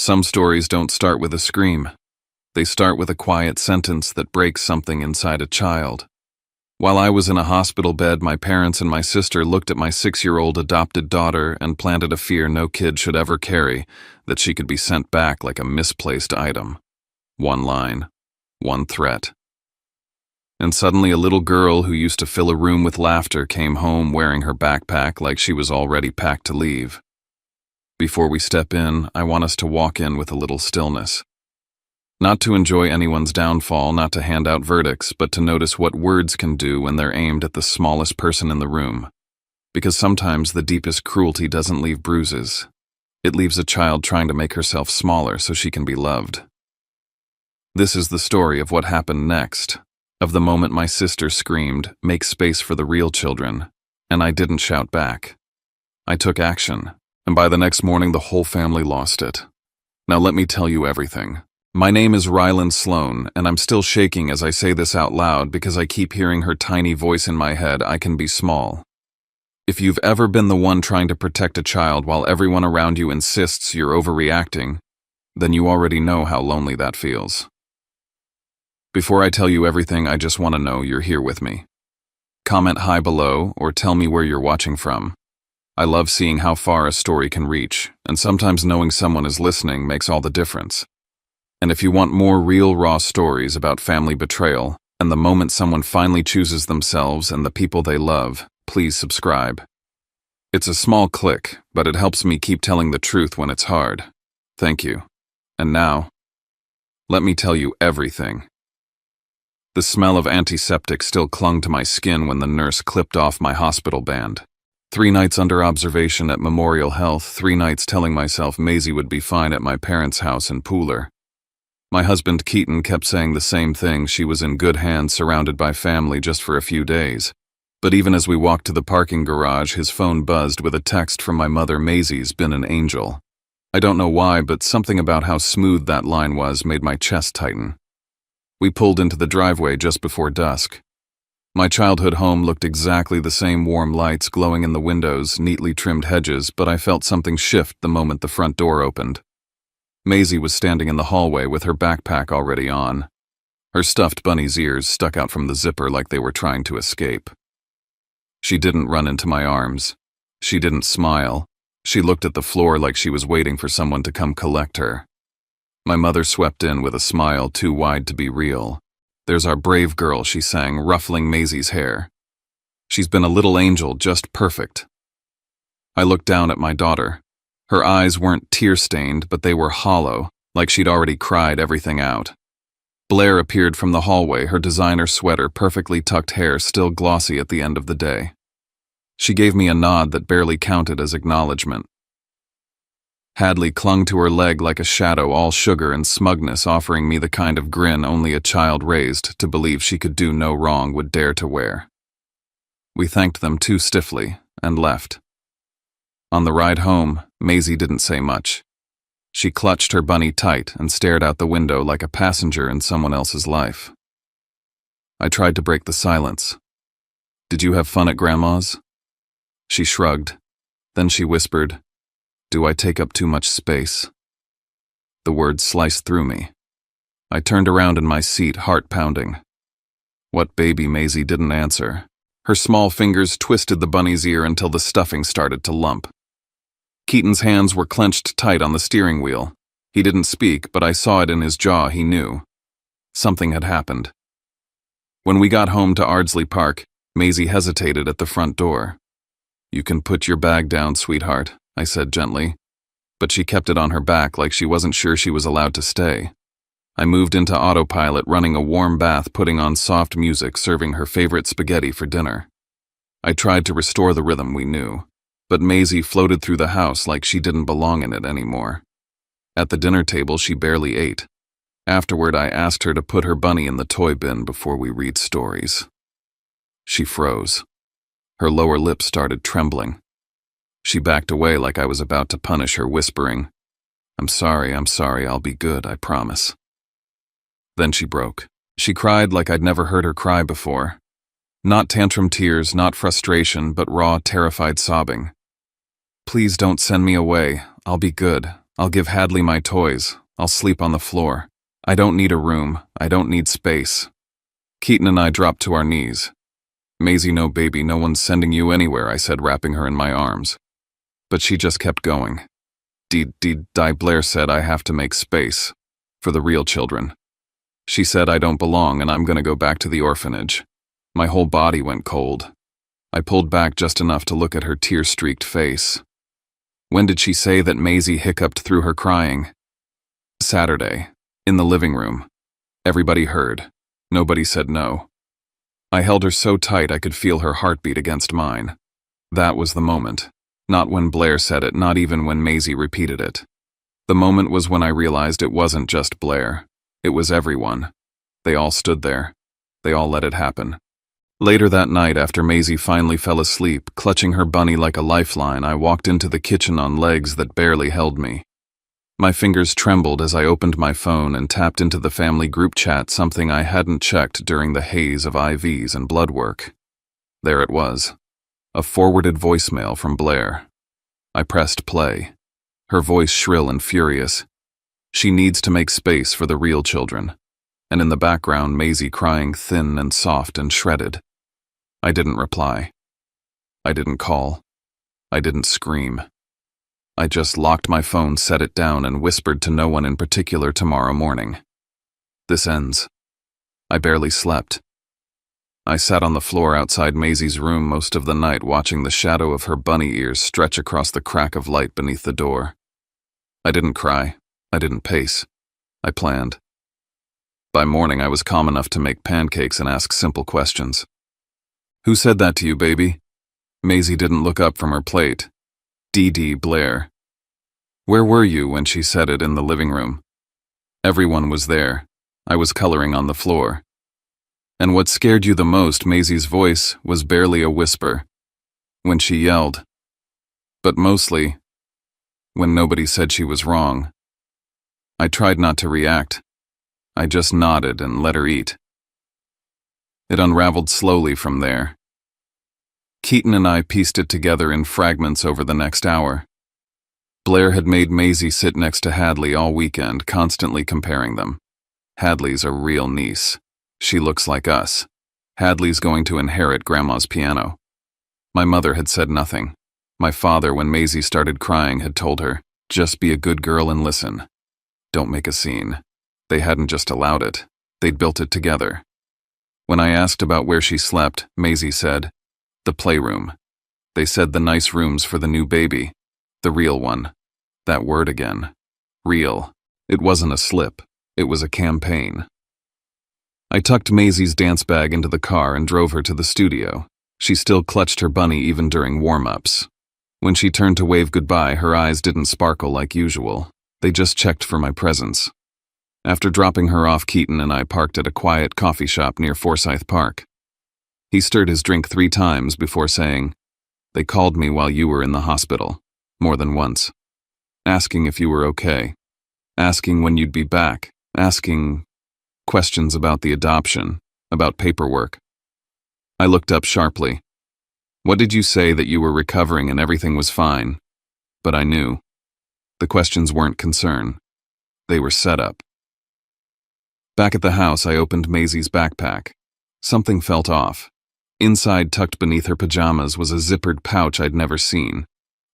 Some stories don't start with a scream. They start with a quiet sentence that breaks something inside a child. While I was in a hospital bed, my parents and my sister looked at my 6-year-old adopted daughter and planted a fear no kid should ever carry, that she could be sent back like a misplaced item. One line, one threat. And suddenly a little girl who used to fill a room with laughter came home wearing her backpack like she was already packed to leave. Before we step in, I want us to walk in with a little stillness. Not to enjoy anyone's downfall, not to hand out verdicts, but to notice what words can do when they're aimed at the smallest person in the room. Because sometimes the deepest cruelty doesn't leave bruises. It leaves a child trying to make herself smaller so she can be loved. This is the story of what happened next, of the moment my sister screamed, "Make space for the real children," and I didn't shout back. I took action, and by the next morning the whole family lost it. Now let me tell you everything. My name is Rylan Sloan, and I'm still shaking as I say this out loud because I keep hearing her tiny voice in my head, "I can be small." If you've ever been the one trying to protect a child while everyone around you insists you're overreacting, then you already know how lonely that feels. Before I tell you everything, I just want to know you're here with me. Comment hi below or tell me where you're watching from. I love seeing how far a story can reach, and sometimes knowing someone is listening makes all the difference. And if you want more real, raw stories about family betrayal and the moment someone finally chooses themselves and the people they love, please subscribe. It's a small click, but it helps me keep telling the truth when it's hard. Thank you. And now, let me tell you everything. The smell of antiseptic still clung to my skin when the nurse clipped off my hospital band. 3 nights under observation at Memorial Health, 3 nights telling myself Maisie would be fine at my parents' house in Pooler. My husband Keaton kept saying the same thing, she was in good hands surrounded by family just for a few days. But even as we walked to the parking garage, his phone buzzed with a text from my mother, "Maisie's been an angel." I don't know why, but something about how smooth that line was made my chest tighten. We pulled into the driveway just before dusk. My childhood home looked exactly the same, warm lights glowing in the windows, neatly trimmed hedges, but I felt something shift the moment the front door opened. Maisie was standing in the hallway with her backpack already on. Her stuffed bunny's ears stuck out from the zipper like they were trying to escape. She didn't run into my arms. She didn't smile. She looked at the floor like she was waiting for someone to come collect her. My mother swept in with a smile too wide to be real. "There's our brave girl," she sang, ruffling Maisie's hair. "She's been a little angel, just perfect." I looked down at my daughter. Her eyes weren't tear-stained, but they were hollow, like she'd already cried everything out. Blair appeared from the hallway, her designer sweater, perfectly tucked hair still glossy at the end of the day. She gave me a nod that barely counted as acknowledgement. Hadley clung to her leg like a shadow, all sugar and smugness, offering me the kind of grin only a child raised to believe she could do no wrong would dare to wear. We thanked them too stiffly and left. On the ride home, Maisie didn't say much. She clutched her bunny tight and stared out the window like a passenger in someone else's life. I tried to break the silence. "Did you have fun at Grandma's?" She shrugged. Then she whispered, "Do I take up too much space?" The words sliced through me. I turned around in my seat, heart pounding. What baby? Maisie didn't answer. Her small fingers twisted the bunny's ear until the stuffing started to lump. Keaton's hands were clenched tight on the steering wheel. He didn't speak, but I saw it in his jaw. He knew. Something had happened. When we got home to Ardsley Park, Maisie hesitated at the front door. "You can put your bag down, sweetheart," I said gently. But she kept it on her back like she wasn't sure she was allowed to stay. I moved into autopilot, running a warm bath, putting on soft music, serving her favorite spaghetti for dinner. I tried to restore the rhythm we knew, but Maisie floated through the house like she didn't belong in it anymore. At the dinner table, she barely ate. Afterward, I asked her to put her bunny in the toy bin before we read stories. She froze. Her lower lip started trembling. She backed away like I was about to punish her, whispering, I'm sorry, I'll be good, I promise." Then she broke. She cried like I'd never heard her cry before. Not tantrum tears, not frustration, but raw, terrified sobbing. "Please don't send me away. I'll be good. I'll give Hadley my toys. I'll sleep on the floor. I don't need a room. I don't need space. Keaton and I dropped to our knees. Maisie, no baby, no one's sending you anywhere, I said, wrapping her in my arms. But she just kept going. Blair said I have to make space. For the real children. She said I don't belong and I'm gonna go back to the orphanage. My whole body went cold. I pulled back just enough to look at her tear-streaked face. When did she say that? Maisie hiccuped through her crying. Saturday. In the living room. Everybody heard. Nobody said no. I held her so tight I could feel her heartbeat against mine. That was the moment. Not when Blair said it, not even when Maisie repeated it. The moment was when I realized it wasn't just Blair. It was everyone. They all stood there. They all let it happen. Later that night, after Maisie finally fell asleep, clutching her bunny like a lifeline, I walked into the kitchen on legs that barely held me. My fingers trembled as I opened my phone and tapped into the family group chat, something I hadn't checked during the haze of IVs and blood work. There it was. A forwarded voicemail from Blair. I pressed play. Her voice shrill and furious. She needs to make space for the real children. And in the background, Maisie crying thin and soft and shredded. I didn't reply. I didn't call. I didn't scream. I just locked my phone, set it down, and whispered to no one in particular tomorrow morning. This ends. I barely slept. I sat on the floor outside Maisie's room most of the night, watching the shadow of her bunny ears stretch across the crack of light beneath the door. I didn't cry. I didn't pace. I planned. By morning, I was calm enough to make pancakes and ask simple questions. Who said that to you, baby? Maisie didn't look up from her plate. Blair. Where were you when she said it in the living room? Everyone was there. I was coloring on the floor. And what scared you the most? Maisie's voice was barely a whisper. When she yelled. But mostly, when nobody said she was wrong. I tried not to react. I just nodded and let her eat. It unraveled slowly from there. Keaton and I pieced it together in fragments over the next hour. Blair had made Maisie sit next to Hadley all weekend, constantly comparing them. Hadley's a real niece. She looks like us. Hadley's going to inherit Grandma's piano. My mother had said nothing. My father, when Maisie started crying, had told her, just be a good girl and listen. Don't make a scene. They hadn't just allowed it. They'd built it together. When I asked about where she slept, Maisie said, the playroom. They said the nice rooms for the new baby. The real one. That word again. Real. It wasn't a slip. It was a campaign. I tucked Maisie's dance bag into the car and drove her to the studio. She still clutched her bunny even during warm-ups. When she turned to wave goodbye, her eyes didn't sparkle like usual. They just checked for my presence. After dropping her off, Keaton and I parked at a quiet coffee shop near Forsyth Park. He stirred his drink 3 times before saying, they called me while you were in the hospital, more than once. Asking if you were okay. Asking when you'd be back. Asking questions about the adoption, about paperwork. I looked up sharply. What did you say? That you were recovering and everything was fine? But I knew. The questions weren't concern. They were set up. Back at the house, I opened Maisie's backpack. Something felt off. Inside, tucked beneath her pajamas, was a zippered pouch I'd never seen.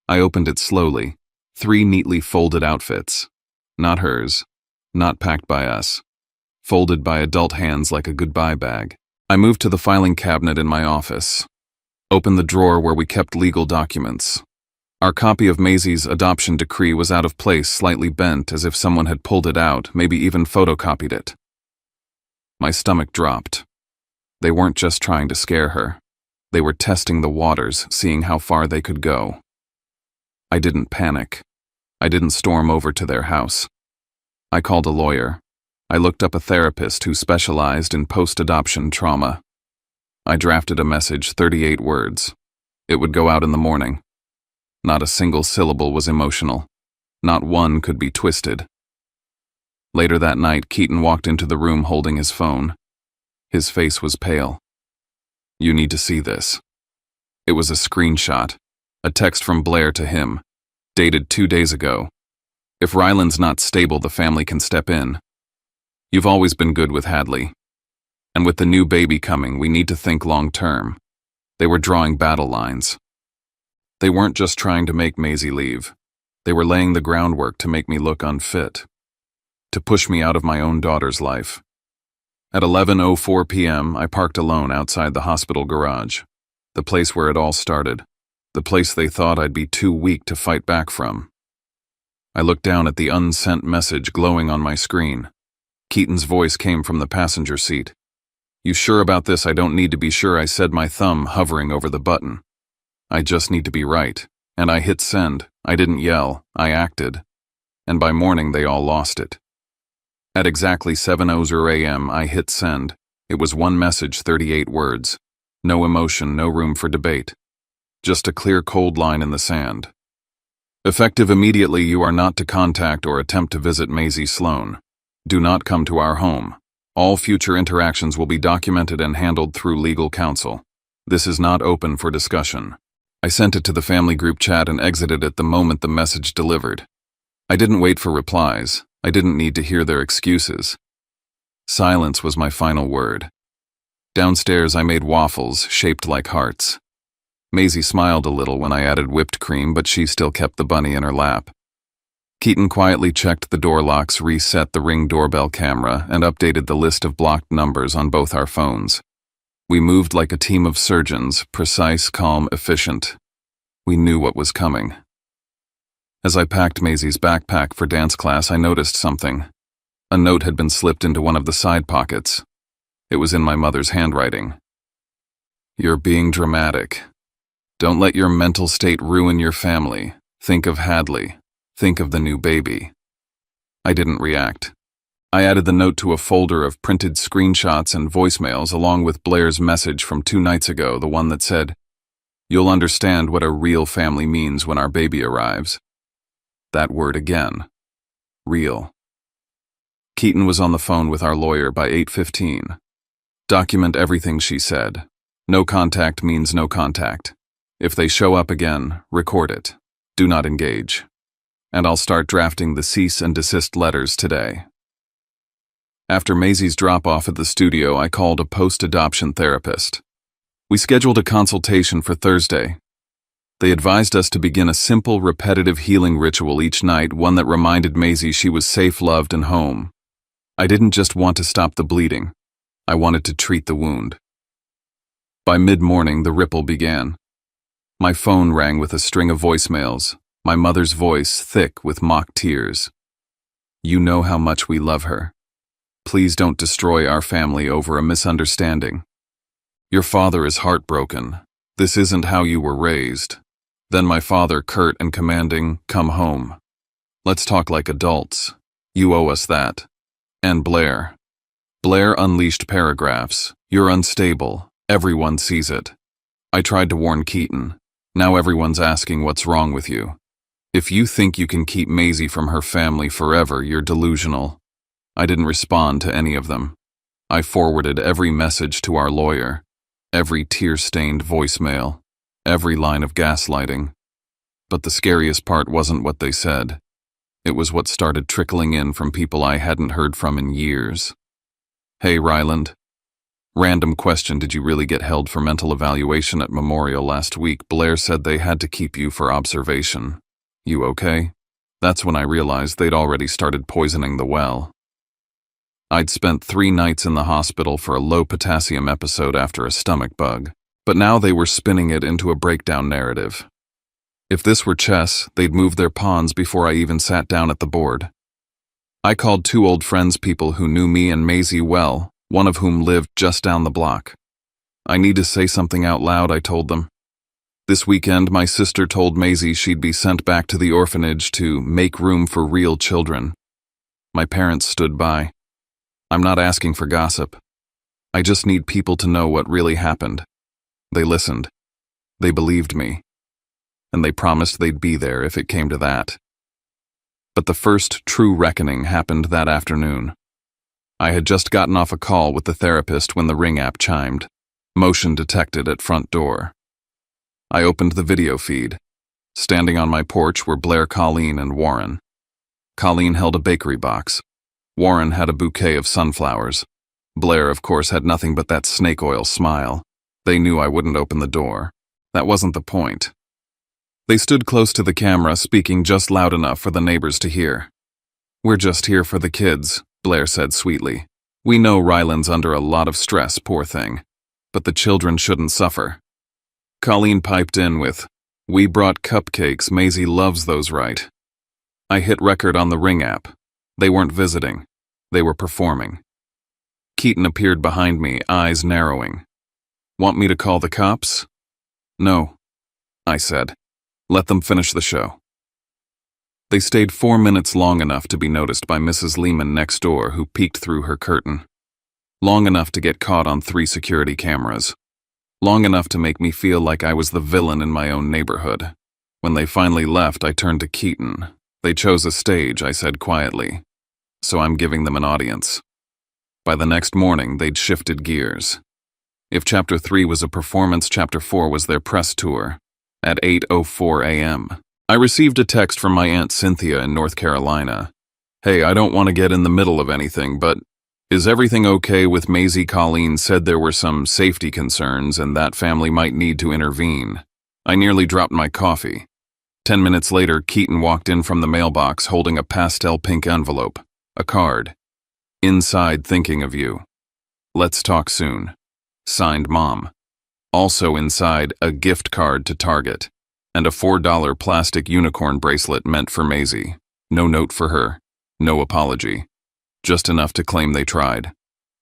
I opened it slowly. 3 neatly folded outfits. Not hers. Not packed by us. Folded by adult hands like a goodbye bag. I moved to the filing cabinet in my office. Opened the drawer where we kept legal documents. Our copy of Maisie's adoption decree was out of place, slightly bent, as if someone had pulled it out, maybe even photocopied it. My stomach dropped. They weren't just trying to scare her. They were testing the waters, seeing how far they could go. I didn't panic. I didn't storm over to their house. I called a lawyer. I looked up a therapist who specialized in post-adoption trauma. I drafted a message, 38 words. It would go out in the morning. Not a single syllable was emotional. Not one could be twisted. Later that night, Keaton walked into the room holding his phone. His face was pale. You need to see this. It was a screenshot, a text from Blair to him, dated 2 days ago. If Ryland's not stable, the family can step in. You've always been good with Hadley. And with the new baby coming, we need to think long-term. They were drawing battle lines. They weren't just trying to make Maisie leave. They were laying the groundwork to make me look unfit. To push me out of my own daughter's life. At 11:04 p.m., I parked alone outside the hospital garage. The place where it all started. The place they thought I'd be too weak to fight back from. I looked down at the unsent message glowing on my screen. Keaton's voice came from the passenger seat. "You sure about this?" "I don't need to be sure," I said, my thumb hovering over the button. "I just need to be right." And I hit send. I didn't yell, I acted. And by morning they all lost it. At exactly 7:00 a.m. I hit send. It was one message, 38 words. No emotion, no room for debate. Just a clear, cold line in the sand. Effective immediately, you are not to contact or attempt to visit Maisie Sloan. Do not come to our home. All future interactions will be documented and handled through legal counsel. This is not open for discussion. I sent it to the family group chat and exited it the moment the message delivered. I didn't wait for replies. I didn't need to hear their excuses. Silence was my final word. Downstairs, I made waffles shaped like hearts. Maisie smiled a little when I added whipped cream, but she still kept the bunny in her lap. Keaton quietly checked the door locks, reset the Ring doorbell camera, and updated the list of blocked numbers on both our phones. We moved like a team of surgeons, precise, calm, efficient. We knew what was coming. As I packed Maisie's backpack for dance class, I noticed something. A note had been slipped into one of the side pockets. It was in my mother's handwriting. "You're being dramatic. Don't let your mental state ruin your family. Think of Hadley. Think of the new baby." I didn't react. I added the note to a folder of printed screenshots and voicemails along with Blair's message from 2 nights ago, the one that said, "You'll understand what a real family means when our baby arrives." That word again. Real. Keaton was on the phone with our lawyer by 8:15. "Document everything," she said. "No contact means no contact. If they show up again, record it. Do not engage. And I'll start drafting the cease and desist letters today." After Maisie's drop-off at the studio, I called a post-adoption therapist. We scheduled a consultation for Thursday. They advised us to begin a simple, repetitive healing ritual each night, one that reminded Maisie she was safe, loved, and home. I didn't just want to stop the bleeding. I wanted to treat the wound. By mid-morning, the ripple began. My phone rang with a string of voicemails, my mother's voice thick with mock tears. "You know how much we love her. Please don't destroy our family over a misunderstanding. Your father is heartbroken. This isn't how you were raised." Then my father, curt and commanding, "Come home. Let's talk like adults. You owe us that." And Blair. Blair unleashed paragraphs. "You're unstable. Everyone sees it. I tried to warn Keaton. Now everyone's asking what's wrong with you. If you think you can keep Maisie from her family forever, you're delusional." I didn't respond to any of them. I forwarded every message to our lawyer, every tear-stained voicemail, every line of gaslighting. But the scariest part wasn't what they said. It was what started trickling in from people I hadn't heard from in years. "Hey, Ryland. Random question, did you really get held for mental evaluation at Memorial last week? Blair said they had to keep you for observation. You okay?" That's when I realized they'd already started poisoning the well. I'd spent 3 nights in the hospital for a low-potassium episode after a stomach bug, but now they were spinning it into a breakdown narrative. If this were chess, they'd move their pawns before I even sat down at the board. I called 2 old friends, people who knew me and Maisie well, one of whom lived just down the block. "I need to say something out loud," I told them. "This weekend, my sister told Maisie she'd be sent back to the orphanage to make room for real children." My parents stood by. I'm not asking for gossip. I just need people to know what really happened. They listened. They believed me. And they promised they'd be there if it came to that. But the first true reckoning happened that afternoon. I had just gotten off a call with the therapist when the Ring app chimed. Motion detected at front door. I opened the video feed. Standing on my porch were Blair, Colleen, and Warren. Colleen held a bakery box. Warren had a bouquet of sunflowers. Blair, of course, had nothing but that snake oil smile. They knew I wouldn't open the door. That wasn't the point. They stood close to the camera, speaking just loud enough for the neighbors to hear. "We're just here for the kids," Blair said sweetly. "We know Ryland's under a lot of stress, poor thing. But the children shouldn't suffer." Colleen piped in with, "We brought cupcakes, Maisie loves those, right?" I hit record on the Ring app. They weren't visiting. They were performing. Keaton appeared behind me, eyes narrowing. "Want me to call the cops?" "No," I said. "Let them finish the show." They stayed 4 minutes long enough to be noticed by Mrs. Lehman next door, who peeked through her curtain. Long enough to get caught on 3 security cameras. Long enough to make me feel like I was the villain in my own neighborhood. When they finally left, I turned to Keaton. "They chose a stage," I said quietly. "So I'm giving them an audience." By the next morning, they'd shifted gears. If Chapter 3 was a performance, Chapter 4 was their press tour. At 8:04 a.m., I received a text from my Aunt Cynthia in North Carolina. "Hey, I don't want to get in the middle of anything, but is everything okay with Maisie? Colleen said there were some safety concerns and that family might need to intervene." I nearly dropped my coffee. 10 minutes later, Keaton walked in from the mailbox holding a pastel pink envelope, a card. "Inside, thinking of you. Let's talk soon. Signed, Mom." Also inside, a gift card to Target, and a $4 plastic unicorn bracelet meant for Maisie. No note for her. No apology. Just enough to claim they tried.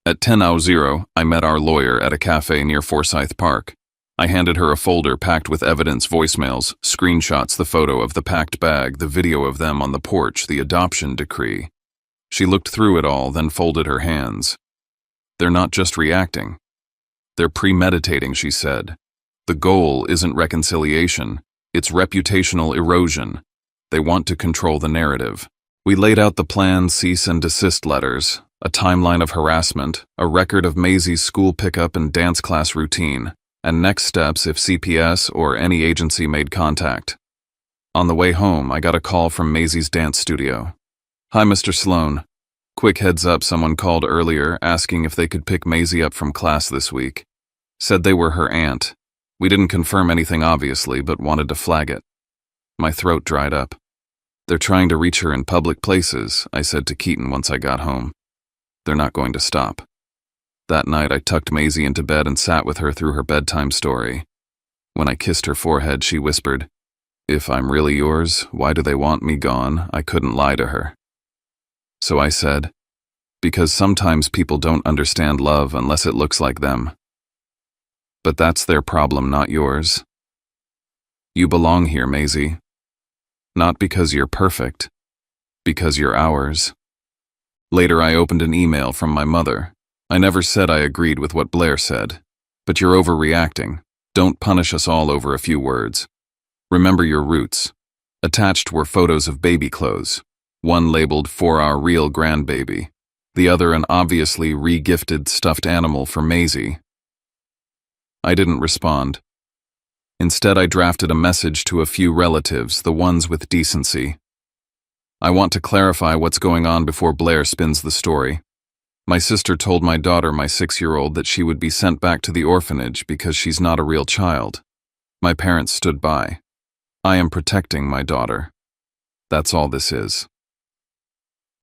At 10:00, I met our lawyer at a cafe near Forsyth Park. I handed her a folder packed with evidence, voicemails, screenshots, the photo of the packed bag, the video of them on the porch, the adoption decree. She looked through it all, then folded her hands. "They're not just reacting. They're premeditating," she said. "The goal isn't reconciliation, it's reputational erosion. They want to control the narrative." We laid out the plan, cease and desist letters, a timeline of harassment, a record of Maisie's school pickup and dance class routine, and next steps if CPS or any agency made contact. On the way home, I got a call from Maisie's dance studio. "Hi, Mr. Sloan. Quick heads up, someone called earlier asking if they could pick Maisie up from class this week. Said they were her aunt. We didn't confirm anything obviously, but wanted to flag it." My throat dried up. "They're trying to reach her in public places," I said to Keaton once I got home. "They're not going to stop." That night, I tucked Maisie into bed and sat with her through her bedtime story. When I kissed her forehead, she whispered, "If I'm really yours, why do they want me gone?" I couldn't lie to her. So I said, "Because sometimes people don't understand love unless it looks like them. But that's their problem, not yours. You belong here, Maisie. Not because you're perfect, because you're ours." Later, I opened an email from my mother. "I never said I agreed with what Blair said, but you're overreacting. Don't punish us all over a few words. Remember your roots." Attached were photos of baby clothes, one labeled "For Our Real Grandbaby," the other an obviously re-gifted stuffed animal for Maisie. I didn't respond. Instead, I drafted a message to a few relatives, the ones with decency. "I want to clarify what's going on before Blair spins the story. My sister told my daughter, my 6-year-old, that she would be sent back to the orphanage because she's not a real child. My parents stood by. I am protecting my daughter. That's all this is."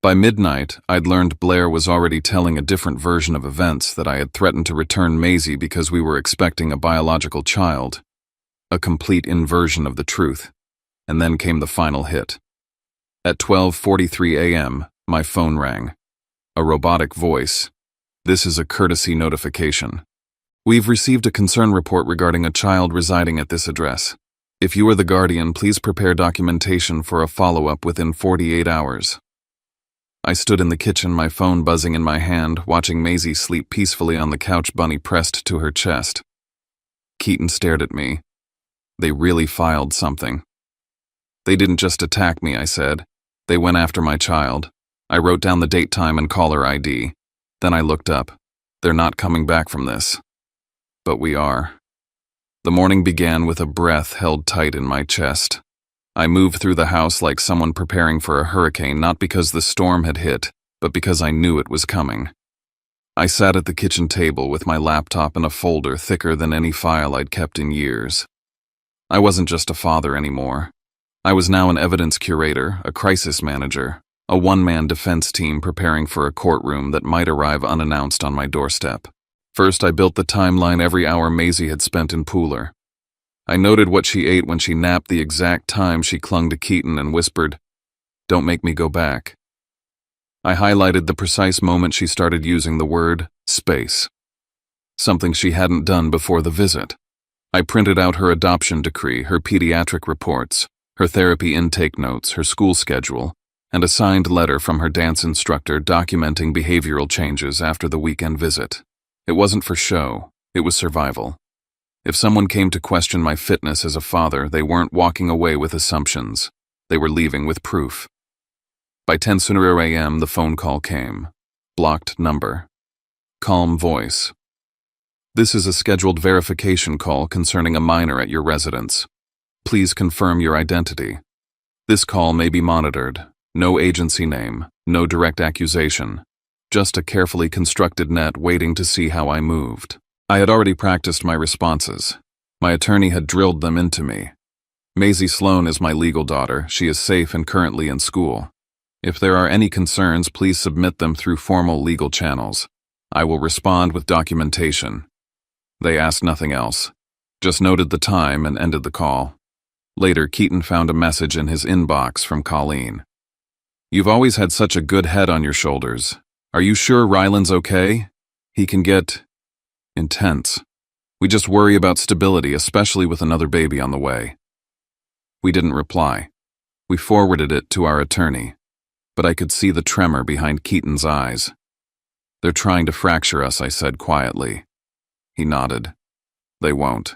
By midnight, I'd learned Blair was already telling a different version of events, that I had threatened to return Maisie because we were expecting a biological child. A complete inversion of the truth. And then came the final hit. At 12:43 a.m., my phone rang. A robotic voice. "This is a courtesy notification. We've received a concern report regarding a child residing at this address. If you are the guardian, please prepare documentation for a follow-up within 48 hours. I stood in the kitchen, my phone buzzing in my hand, watching Maisie sleep peacefully on the couch, bunny pressed to her chest. Keaton stared at me. "They really filed something." "They didn't just attack me," I said. "They went after my child. I wrote down the date, time, and caller ID. Then I looked up. They're not coming back from this. But we are." The morning began with a breath held tight in my chest. I moved through the house like someone preparing for a hurricane, not because the storm had hit, but because I knew it was coming. I sat at the kitchen table with my laptop in a folder thicker than any file I'd kept in years. I wasn't just a father anymore. I was now an evidence curator, a crisis manager, a one-man defense team preparing for a courtroom that might arrive unannounced on my doorstep. First, I built the timeline every hour Maisie had spent in Pooler. I noted what she ate when she napped, the exact time she clung to Keaton and whispered, "Don't make me go back." I highlighted the precise moment she started using the word space, something she hadn't done before the visit. I printed out her adoption decree, her pediatric reports, her therapy intake notes, her school schedule, and a signed letter from her dance instructor documenting behavioral changes after the weekend visit. It wasn't for show, it was survival. If someone came to question my fitness as a father, they weren't walking away with assumptions. They were leaving with proof. By 10:00 a.m., the phone call came. Blocked number. Calm voice. "This is a scheduled verification call concerning a minor at your residence. Please confirm your identity. This call may be monitored. No agency name, no direct accusation. Just a carefully constructed net waiting to see how I moved." I had already practiced my responses. My attorney had drilled them into me. Maisie Sloan is my legal daughter. She is safe and currently in school. If there are any concerns, please submit them through formal legal channels. I will respond with documentation. They asked nothing else, just noted the time and ended the call. Later, Keaton found a message in his inbox from Colleen. "You've always had such a good head on your shoulders. Are you sure Ryland's okay? He can get intense. We just worry about stability, especially with another baby on the way." We didn't reply. We forwarded it to our attorney, but I could see the tremor behind Keaton's eyes. "They're trying to fracture us," I said quietly. He nodded. "They won't."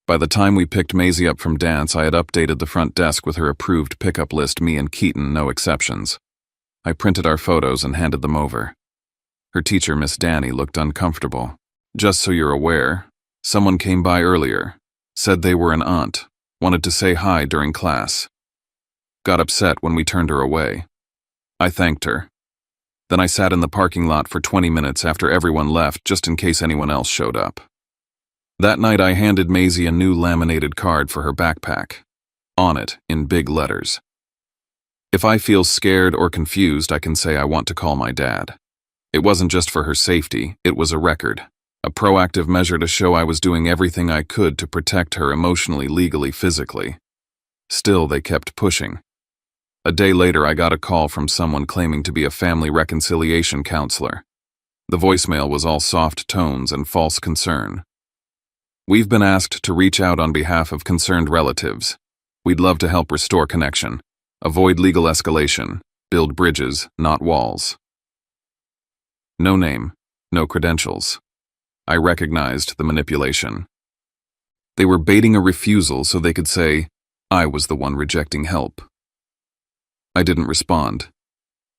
By the time we picked Maisie up from dance, I had updated the front desk with her approved pickup list, me and Keaton, no exceptions. I printed our photos and handed them over. Her teacher, Miss Danny, looked uncomfortable. "Just so you're aware, someone came by earlier, said they were an aunt, wanted to say hi during class. Got upset when we turned her away." I thanked her. Then I sat in the parking lot for 20 minutes after everyone left, just in case anyone else showed up. That night I handed Maisie a new laminated card for her backpack. On it, in big letters, "If I feel scared or confused, I can say I want to call my dad." It wasn't just for her safety, it was a record. A proactive measure to show I was doing everything I could to protect her emotionally, legally, physically. Still, they kept pushing. A day later, I got a call from someone claiming to be a family reconciliation counselor. The voicemail was all soft tones and false concern. "We've been asked to reach out on behalf of concerned relatives. We'd love to help restore connection, avoid legal escalation, build bridges, not walls." No name, no credentials. I recognized the manipulation. They were baiting a refusal so they could say, I was the one rejecting help. I didn't respond.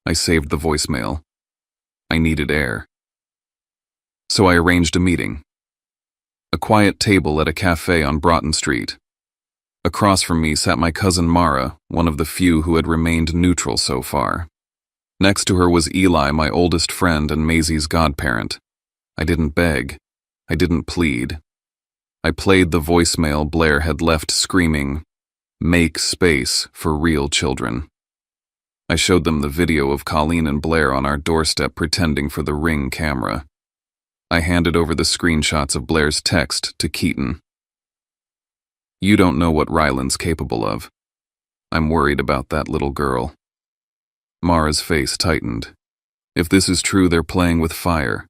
I saved the voicemail. I needed air. So I arranged a meeting. A quiet table at a cafe on Broughton Street. Across from me sat my cousin Mara, one of the few who had remained neutral so far. Next to her was Eli, my oldest friend and Maisie's godparent. I didn't beg. I didn't plead. I played the voicemail Blair had left screaming, "Make space for real children." I showed them the video of Colleen and Blair on our doorstep pretending for the Ring camera. I handed over the screenshots of Blair's text to Keaton. "You don't know what Ryland's capable of. I'm worried about that little girl." Mara's face tightened. "If this is true, they're playing with fire."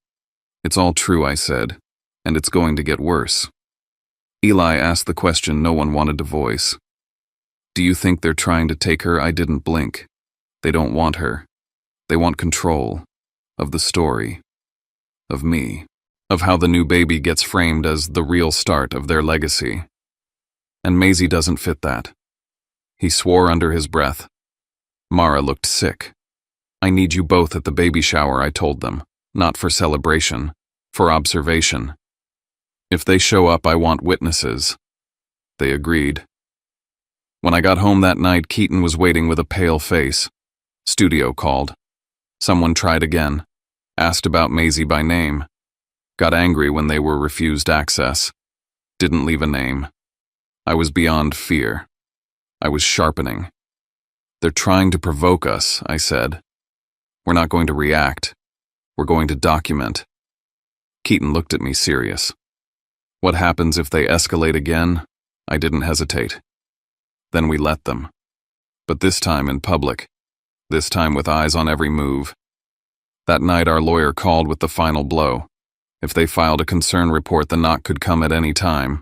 "It's all true," I said, "and it's going to get worse." Eli asked the question no one wanted to voice. "Do you think they're trying to take her?" I didn't blink. They don't want her. They want control of the story, of me, of how the new baby gets framed as the real start of their legacy. And Maisie doesn't fit that. He swore under his breath. Mara looked sick. "I need you both at the baby shower," I told them. "Not for celebration, for observation. If they show up, I want witnesses." They agreed. When I got home that night, Keaton was waiting with a pale face. Studio called. Someone tried again. Asked about Maisie by name. Got angry when they were refused access. Didn't leave a name. I was beyond fear. I was sharpening. They're trying to provoke us, I said. We're not going to react. We're going to document. Keaton looked at me serious. What happens if they escalate again? I didn't hesitate. Then we let them. But this time in public. This time with eyes on every move. That night our lawyer called with the final blow. If they filed a concern report, the knock could come at any time.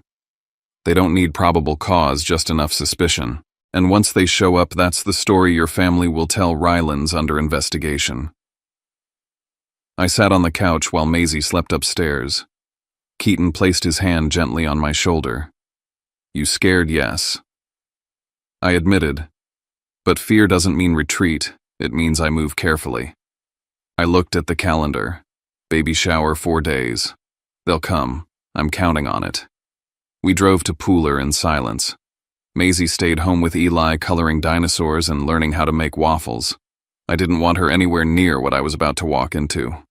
They don't need probable cause, just enough suspicion. And once they show up, that's the story your family will tell Ryland's under investigation. I sat on the couch while Maisie slept upstairs. Keaton placed his hand gently on my shoulder. You scared, yes. I admitted. But fear doesn't mean retreat, it means I move carefully. I looked at the calendar. Baby shower 4 days. They'll come. I'm counting on it. We drove to Pooler in silence. Maisie stayed home with Eli, coloring dinosaurs and learning how to make waffles. I didn't want her anywhere near what I was about to walk into.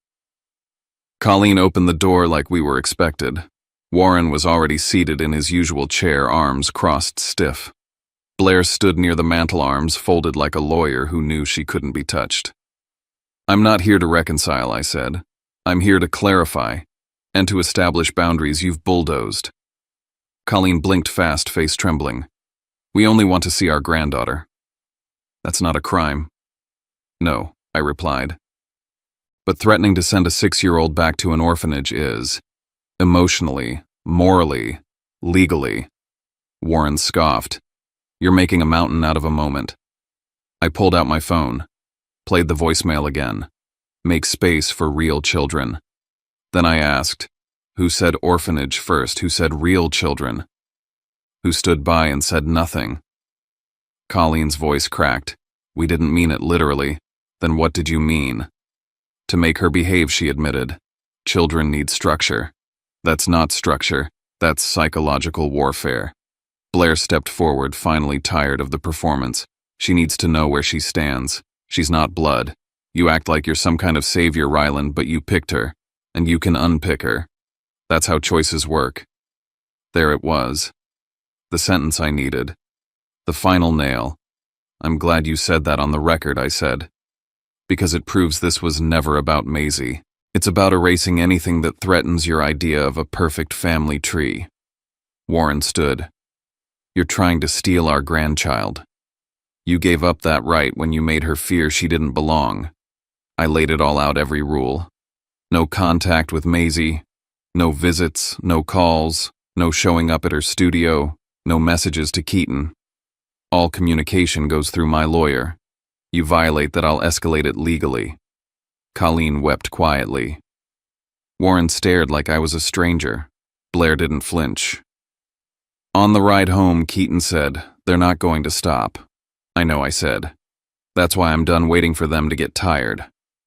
Colleen opened the door like we were expected. Warren was already seated in his usual chair, arms crossed stiff. Blair stood near the mantel, arms folded like a lawyer who knew she couldn't be touched. I'm not here to reconcile, I said. I'm here to clarify, and to establish boundaries you've bulldozed. Colleen blinked fast, face trembling. We only want to see our granddaughter. That's not a crime. No, I replied. But threatening to send a 6-year-old back to an orphanage is, emotionally, morally, legally. Warren scoffed. You're making a mountain out of a moment. I pulled out my phone, played the voicemail again. Make space for real children. Then I asked, who said orphanage first? Who said real children? Who stood by and said nothing? Colleen's voice cracked. We didn't mean it literally. Then what did you mean? To make her behave, she admitted. Children need structure. That's not structure. That's psychological warfare. Blair stepped forward, finally tired of the performance. She needs to know where she stands. She's not blood. You act like you're some kind of savior, Ryland, but you picked her, and you can unpick her. That's how choices work. There it was. The sentence I needed. The final nail. I'm glad you said that on the record, I said. Because it proves this was never about Maisie. It's about erasing anything that threatens your idea of a perfect family tree. Warren stood. You're trying to steal our grandchild. You gave up that right when you made her fear she didn't belong. I laid it all out, every rule. No contact with Maisie, no visits, no calls, no showing up at her studio, no messages to Keaton. All communication goes through my lawyer. You violate that, I'll escalate it legally. Colleen wept quietly. Warren stared like I was a stranger. Blair didn't flinch. On the ride home, Keaton said, they're not going to stop. I know, I said. That's why I'm done waiting for them to get tired.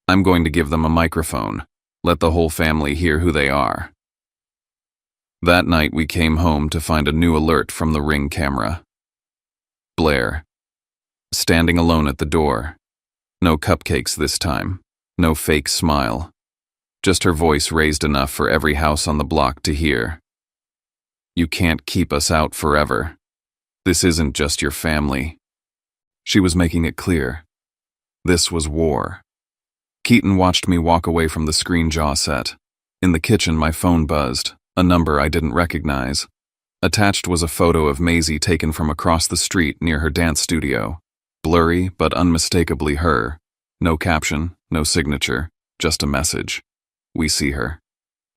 I'm going to give them a microphone. Let the whole family hear who they are. That night we came home to find a new alert from the Ring camera. Blair. Standing alone at the door. No cupcakes this time. No fake smile. Just her voice raised enough for every house on the block to hear. You can't keep us out forever. This isn't just your family. She was making it clear. This was war. Keaton watched me walk away from the screen, jaw set. In the kitchen, my phone buzzed, a number I didn't recognize. Attached was a photo of Maisie taken from across the street near her dance studio. Blurry, but unmistakably her. No caption, no signature, just a message. We see her.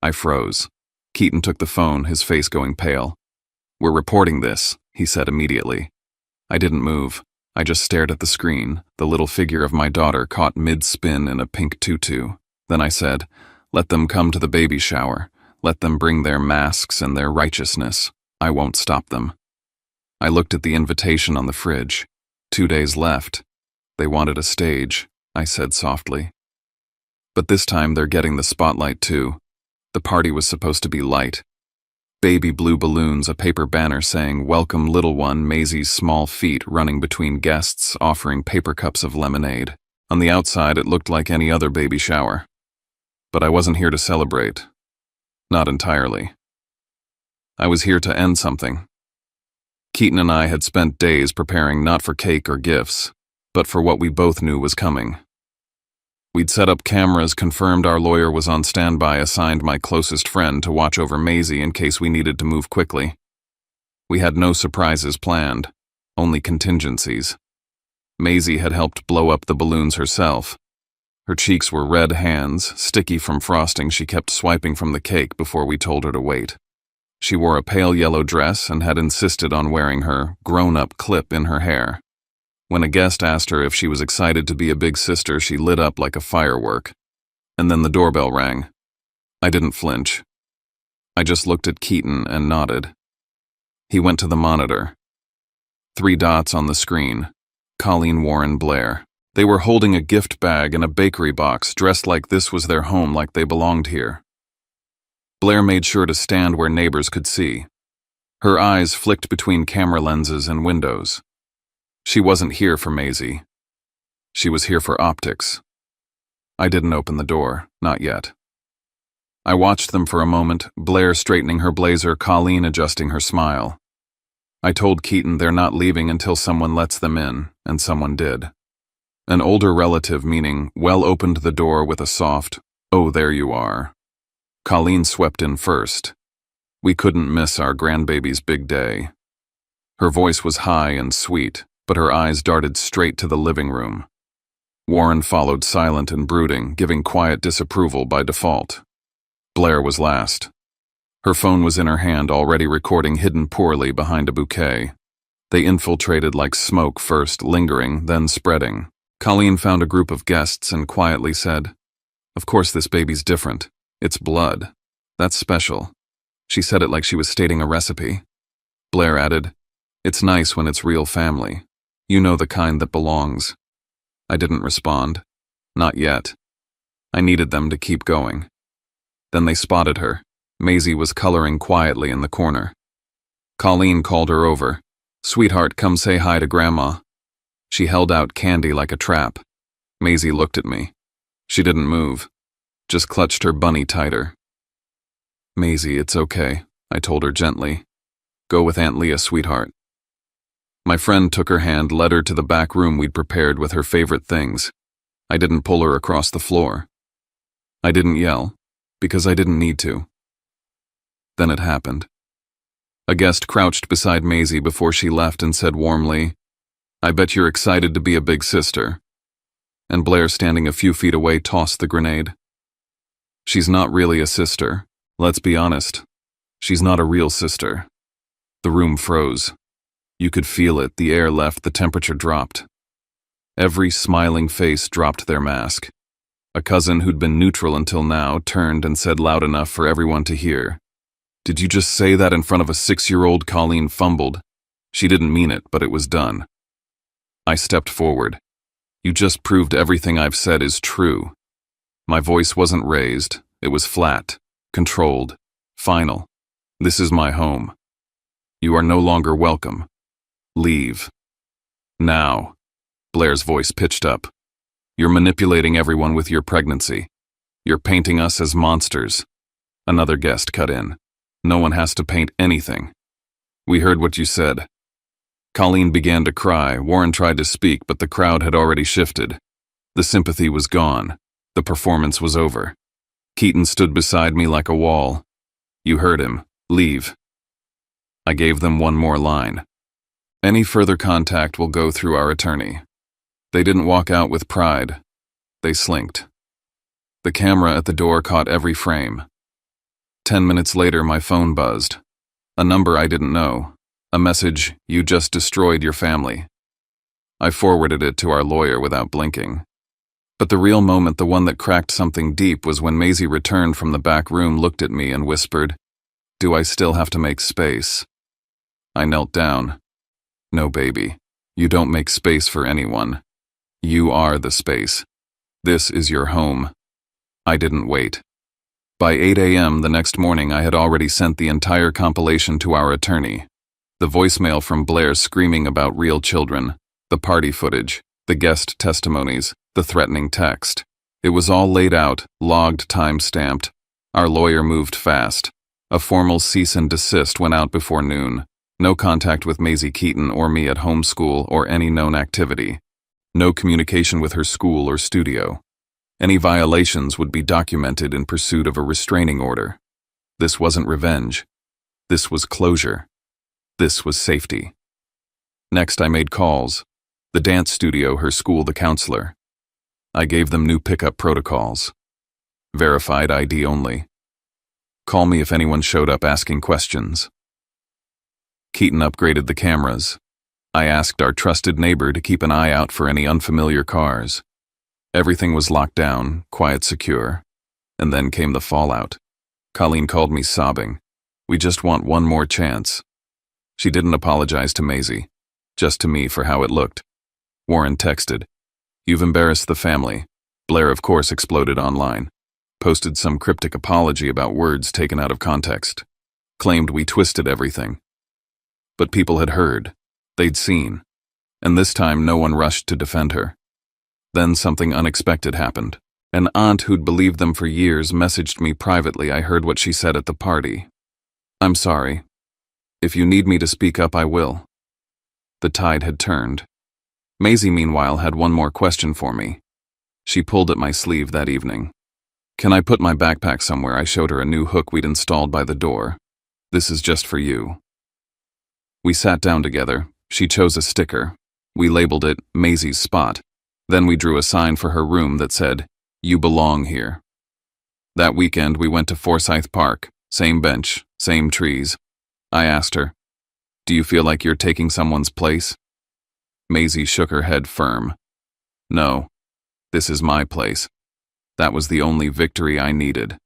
I froze. Keaton took the phone, his face going pale. We're reporting this, he said immediately. I didn't move. I just stared at the screen, the little figure of my daughter caught mid-spin in a pink tutu. Then I said, let them come to the baby shower. Let them bring their masks and their righteousness. I won't stop them. I looked at the invitation on the fridge. 2 days left. They wanted a stage, I said softly. But this time they're getting the spotlight too. The party was supposed to be light. Baby blue balloons, a paper banner saying, "Welcome little one," Maisie's small feet running between guests offering paper cups of lemonade. On the outside, it looked like any other baby shower. But I wasn't here to celebrate. Not entirely. I was here to end something. Keaton and I had spent days preparing not for cake or gifts, but for what we both knew was coming. We'd set up cameras, confirmed our lawyer was on standby, assigned my closest friend to watch over Maisie in case we needed to move quickly. We had no surprises planned, only contingencies. Maisie had helped blow up the balloons herself. Her cheeks were red hands, sticky from frosting she kept swiping from the cake before we told her to wait. She wore a pale yellow dress and had insisted on wearing her grown-up clip in her hair. When a guest asked her if she was excited to be a big sister, she lit up like a firework. And then the doorbell rang. I didn't flinch. I just looked at Keaton and nodded. He went to the monitor. 3 dots on the screen. Colleen, Warren, Blair. They were holding a gift bag and a bakery box, dressed like this was their home, like they belonged here. Blair made sure to stand where neighbors could see. Her eyes flicked between camera lenses and windows. She wasn't here for Maisie. She was here for optics. I didn't open the door, not yet. I watched them for a moment, Blair straightening her blazer, Colleen adjusting her smile. I told Keaton they're not leaving until someone lets them in, and someone did. An older relative, meaning, well opened the door with a soft, "Oh, there you are." Colleen swept in first. We couldn't miss our grandbaby's big day. Her voice was high and sweet, but her eyes darted straight to the living room. Warren followed, silent and brooding, giving quiet disapproval by default. Blair was last. Her phone was in her hand, already recording, hidden poorly behind a bouquet. They infiltrated like smoke, first lingering, then spreading. Colleen found a group of guests and quietly said, "Of course this baby's different. It's blood. That's special." She said it like she was stating a recipe. Blair added, "It's nice when it's real family. You know, the kind that belongs." I didn't respond. Not yet. I needed them to keep going. Then they spotted her. Maisie was coloring quietly in the corner. Colleen called her over. "Sweetheart, come say hi to Grandma." She held out candy like a trap. Maisie looked at me. She didn't move, just clutched her bunny tighter. "Maisie, it's okay," I told her gently. "Go with Aunt Leah, sweetheart." My friend took her hand, led her to the back room we'd prepared with her favorite things. I didn't pull her across the floor. I didn't yell, because I didn't need to. Then it happened. A guest crouched beside Maisie before she left and said warmly, "I bet you're excited to be a big sister." And Blair, standing a few feet away, tossed the grenade. "She's not really a sister. Let's be honest. She's not a real sister." The room froze. You could feel it, the air left, the temperature dropped. Every smiling face dropped their mask. A cousin who'd been neutral until now turned and said loud enough for everyone to hear, "Did you just say that in front of a 6-year-old?" Colleen fumbled. She didn't mean it, but it was done. I stepped forward. "You just proved everything I've said is true." My voice wasn't raised, it was flat, controlled, final. "This is my home. You are no longer welcome. Leave. Now." Blair's voice pitched up. "You're manipulating everyone with your pregnancy. You're painting us as monsters." Another guest cut in. "No one has to paint anything. We heard what you said." Colleen began to cry. Warren tried to speak, but the crowd had already shifted. The sympathy was gone. The performance was over. Keaton stood beside me like a wall. "You heard him. Leave." I gave them one more line. "Any further contact will go through our attorney." They didn't walk out with pride. They slinked. The camera at the door caught every frame. 10 minutes later, my phone buzzed. A number I didn't know. A message, "You just destroyed your family." I forwarded it to our lawyer without blinking. But the real moment, the one that cracked something deep, was when Maisie returned from the back room, looked at me and whispered, "Do I still have to make space?" I knelt down. "No, baby. You don't make space for anyone. You are the space. This is your home." I didn't wait. By 8 a.m. the next morning, I had already sent the entire compilation to our attorney. The voicemail from Blair screaming about real children, the party footage, the guest testimonies, the threatening text. It was all laid out, logged, time-stamped. Our lawyer moved fast. A formal cease and desist went out before noon. No contact with Maisie Keaton or me at homeschool or any known activity. No communication with her school or studio. Any violations would be documented in pursuit of a restraining order. This wasn't revenge. This was closure. This was safety. Next, I made calls. The dance studio, her school, the counselor. I gave them new pickup protocols. Verified ID only. Call me if anyone showed up asking questions. Keaton upgraded the cameras. I asked our trusted neighbor to keep an eye out for any unfamiliar cars. Everything was locked down, quiet, secure. And then came the fallout. Colleen called me sobbing. We just want one more chance. She didn't apologize to Maisie, just to me for how it looked. Warren texted, "You've embarrassed the family." Blair, of course, exploded online. Posted some cryptic apology about words taken out of context. Claimed we twisted everything. But people had heard. They'd seen. And this time no one rushed to defend her. Then something unexpected happened. An aunt who'd believed them for years messaged me privately. I heard what she said at the party. "I'm sorry. If you need me to speak up, I will." The tide had turned. Maisie, meanwhile, had one more question for me. She pulled at my sleeve that evening. "Can I put my backpack somewhere?" I showed her a new hook we'd installed by the door. "This is just for you." We sat down together. She chose a sticker. We labeled it Maisie's Spot. Then we drew a sign for her room that said, "You belong here." That weekend we went to Forsyth Park. Same bench, same trees. I asked her, "Do you feel like you're taking someone's place?" Maisie shook her head firm. "No, this is my place." That was the only victory I needed.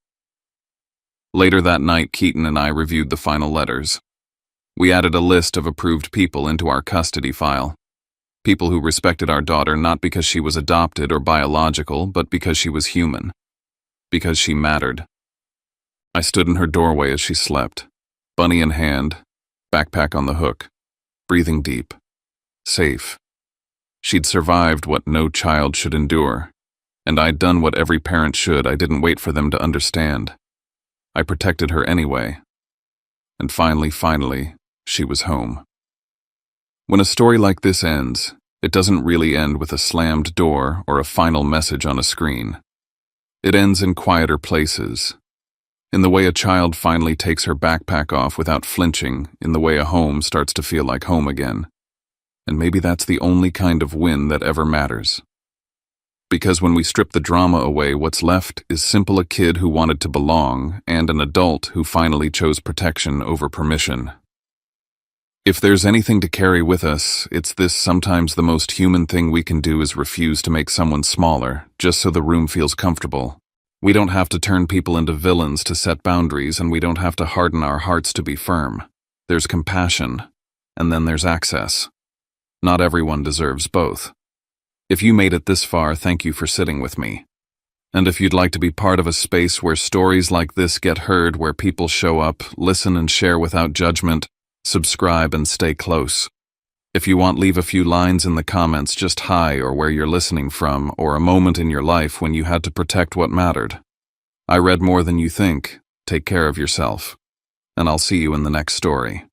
Later that night, Keaton and I reviewed the final letters. We added a list of approved people into our custody file. People who respected our daughter not because she was adopted or biological, but because she was human. Because she mattered. I stood in her doorway as she slept, bunny in hand, backpack on the hook, breathing deep, safe. She'd survived what no child should endure, and I'd done what every parent should. I didn't wait for them to understand. I protected her anyway. And finally, she was home. When a story like this ends, it doesn't really end with a slammed door or a final message on a screen. It ends in quieter places. In the way a child finally takes her backpack off without flinching, in the way a home starts to feel like home again. And maybe that's the only kind of win that ever matters. Because when we strip the drama away, what's left is simple: a kid who wanted to belong and an adult who finally chose protection over permission. If there's anything to carry with us, it's this: sometimes the most human thing we can do is refuse to make someone smaller, just so the room feels comfortable. We don't have to turn people into villains to set boundaries, and we don't have to harden our hearts to be firm. There's compassion, and then there's access. Not everyone deserves both. If you made it this far, thank you for sitting with me. And if you'd like to be part of a space where stories like this get heard, where people show up, listen and share without judgment, subscribe and stay close. If you want, leave a few lines in the comments, just hi or where you're listening from, or a moment in your life when you had to protect what mattered. I read more than you think. Take care of yourself. And I'll see you in the next story.